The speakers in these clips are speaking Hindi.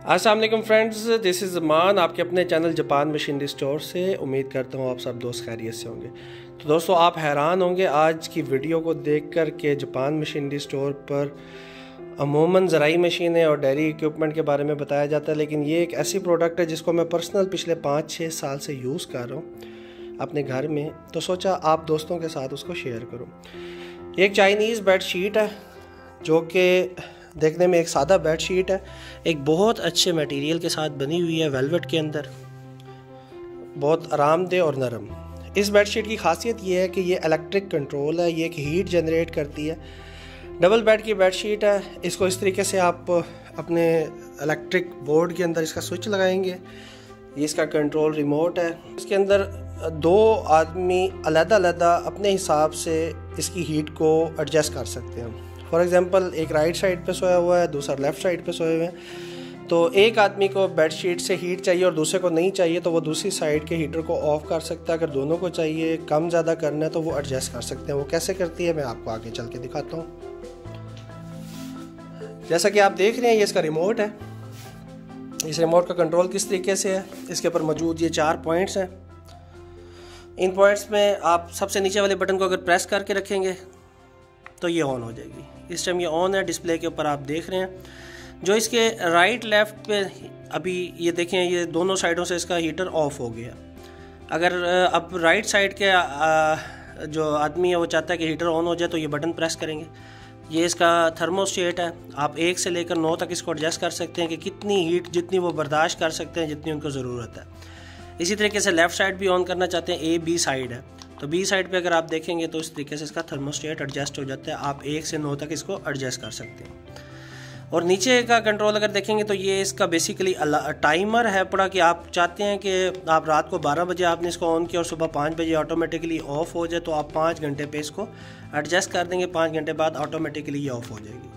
अस्सलाम वालेकुम फ्रेंड्स, दिस इज़ ज़मान आपके अपने चैनल जापान मशीनरी स्टोर से। उम्मीद करता हूँ आप सब दोस्त खैरियत से होंगे। तो दोस्तों, आप हैरान होंगे आज की वीडियो को देखकर कि जापान मशीनरी स्टोर पर अमूमन ज़राई मशीनें और डेयरी इक्विपमेंट के बारे में बताया जाता है, लेकिन ये एक ऐसी प्रोडक्ट है जिसको मैं पर्सनल पिछले 5-6 साल से यूज़ कर रहा हूँ अपने घर में। तो सोचा आप दोस्तों के साथ उसको शेयर करूँ। एक चाइनीज़ बेड शीट है जो कि देखने में एक सादा बेड शीट है, एक बहुत अच्छे मटेरियल के साथ बनी हुई है, वेलवेट के अंदर, बहुत आरामदेह और नरम। इस बेड शीट की खासियत ये है कि ये इलेक्ट्रिक कंट्रोल है, ये एक हीट जनरेट करती है। डबल बेड की बेड शीट है। इसको इस तरीके से आप अपने इलेक्ट्रिक बोर्ड के अंदर इसका स्विच लगाएंगे, ये इसका कंट्रोल रिमोट है। इसके अंदर 2 आदमी अलग-अलग अपने हिसाब से इसकी हीट को एडजस्ट कर सकते हैं। फॉर एग्ज़ाम्पल, एक राइट साइड पे सोया हुआ है, दूसरा लेफ़्ट साइड पे सोए हुए हैं। तो एक आदमी को बेड शीट से हीट चाहिए और दूसरे को नहीं चाहिए तो वो दूसरी साइड के हीटर को ऑफ़ कर सकता है। अगर दोनों को चाहिए, कम ज़्यादा करना है, तो वो एडजस्ट कर सकते हैं। वो कैसे करती है मैं आपको आगे चल के दिखाता हूँ। जैसा कि आप देख रहे हैं, ये इसका रिमोट है। इस रिमोट का कंट्रोल किस तरीके से है, इसके ऊपर मौजूद ये 4 पॉइंट्स हैं। इन पॉइंट्स में आप सबसे नीचे वाले बटन को अगर प्रेस करके रखेंगे तो ये ऑन हो जाएगी। इस टाइम ये ऑन है, डिस्प्ले के ऊपर आप देख रहे हैं। जो इसके राइट लेफ़्ट पे अभी ये देखें, ये दोनों साइडों से इसका हीटर ऑफ हो गया। अगर अब राइट साइड के जो आदमी है वो चाहता है कि हीटर ऑन हो जाए तो ये बटन प्रेस करेंगे। ये इसका थर्मोस्टेट है, आप 1 से लेकर 9 तक इसको एडजस्ट कर सकते हैं कि कितनी हीट जितनी वो बर्दाश्त कर सकते हैं, जितनी उनको ज़रूरत है। इसी तरीके से लेफ़्ट साइड भी ऑन करना चाहते हैं, A B साइड है, तो B साइड पे अगर आप देखेंगे तो इस तरीके से इसका थर्मोस्टेट एडजस्ट हो जाता है। आप 1 से 9 तक इसको एडजस्ट कर सकते हैं। और नीचे का कंट्रोल अगर देखेंगे तो ये इसका बेसिकली टाइमर है पड़ा कि आप चाहते हैं कि आप रात को 12 बजे आपने इसको ऑन किया और सुबह 5 बजे ऑटोमेटिकली ऑफ़ हो जाए, तो आप 5 घंटे पे इसको एडजस्ट कर देंगे। 5 घंटे बाद ऑटोमेटिकली ये ऑफ़ हो जाएगी।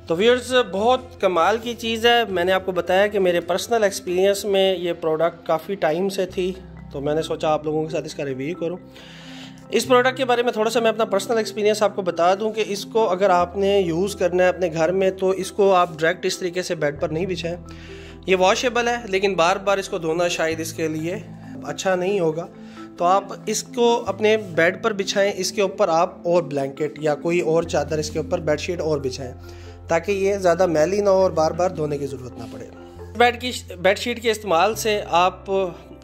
तो व्यूअर्स, बहुत कमाल की चीज़ है। मैंने आपको बताया कि मेरे पर्सनल एक्सपीरियंस में ये प्रोडक्ट काफ़ी टाइम से थी, तो मैंने सोचा आप लोगों के साथ इसका रिव्यू करूं। इस प्रोडक्ट के बारे में थोड़ा सा मैं अपना पर्सनल एक्सपीरियंस आपको बता दूं कि इसको अगर आपने यूज़ करना है अपने घर में तो इसको आप डायरेक्ट इस तरीके से बेड पर नहीं बिछाएं। ये वॉशेबल है, लेकिन बार बार इसको धोना शायद इसके लिए अच्छा नहीं होगा, तो आप इसको अपने बेड पर बिछाएँ। इसके ऊपर आप और ब्लैंकेट या कोई और चादर इसके ऊपर बेडशीट और बिछाएँ ताकि ये ज़्यादा मैली ना हो और बार बार धोने की ज़रूरत ना पड़े। बेडशीट के इस्तेमाल से आप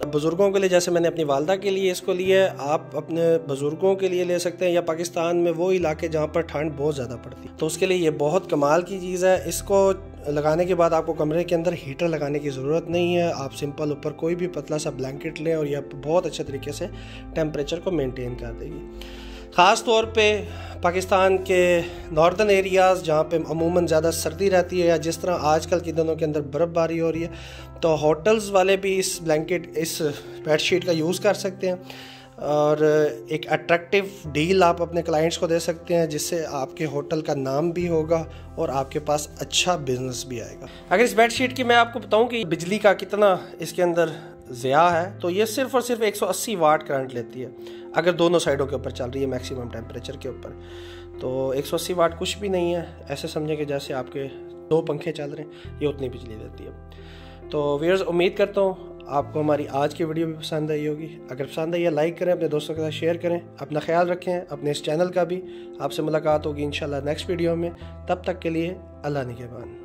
बुज़ुर्गों के लिए, जैसे मैंने अपनी वालदा के लिए इसको लिया, आप अपने बुज़ुर्गों के लिए ले सकते हैं, या पाकिस्तान में वो इलाके जहाँ पर ठंड बहुत ज़्यादा पड़ती है तो उसके लिए ये बहुत कमाल की चीज़ है। इसको लगाने के बाद आपको कमरे के अंदर हीटर लगाने की ज़रूरत नहीं है। आप सिंपल ऊपर कोई भी पतला सा ब्लैंकेट लें और यह बहुत अच्छे तरीके से टेम्परेचर को मेनटेन कर देगी। ख़ास तौर पे पाकिस्तान के नॉर्दर्न एरियाज़ जहाँ पे अमूमन ज़्यादा सर्दी रहती है, या जिस तरह आजकल के दिनों के अंदर बर्फ़बारी हो रही है, तो होटल्स वाले भी इस बेडशीट का यूज़ कर सकते हैं और एक अट्रैक्टिव डील आप अपने क्लाइंट्स को दे सकते हैं, जिससे आपके होटल का नाम भी होगा और आपके पास अच्छा बिजनेस भी आएगा। अगर इस बेडशीट की मैं आपको बताऊं कि बिजली का कितना इसके अंदर ज़िया है, तो ये सिर्फ़ और सिर्फ 180 वाट करंट लेती है अगर दोनों साइडों के ऊपर चल रही है मैक्सिमम टेम्परेचर के ऊपर। तो 180 वाट कुछ भी नहीं है, ऐसे समझें कि जैसे आपके 2 पंखे चल रहे हैं, ये उतनी बिजली देती है। तो व्यूअर्स, उम्मीद करता हूँ आपको हमारी आज की वीडियो भी पसंद आई होगी। अगर पसंद आई है, लाइक करें, अपने दोस्तों के साथ शेयर करें, अपना ख्याल रखें, अपने इस चैनल का भी। आपसे मुलाकात होगी इंशाल्लाह नेक्स्ट वीडियो में। तब तक के लिए अल्लाह निगहबान।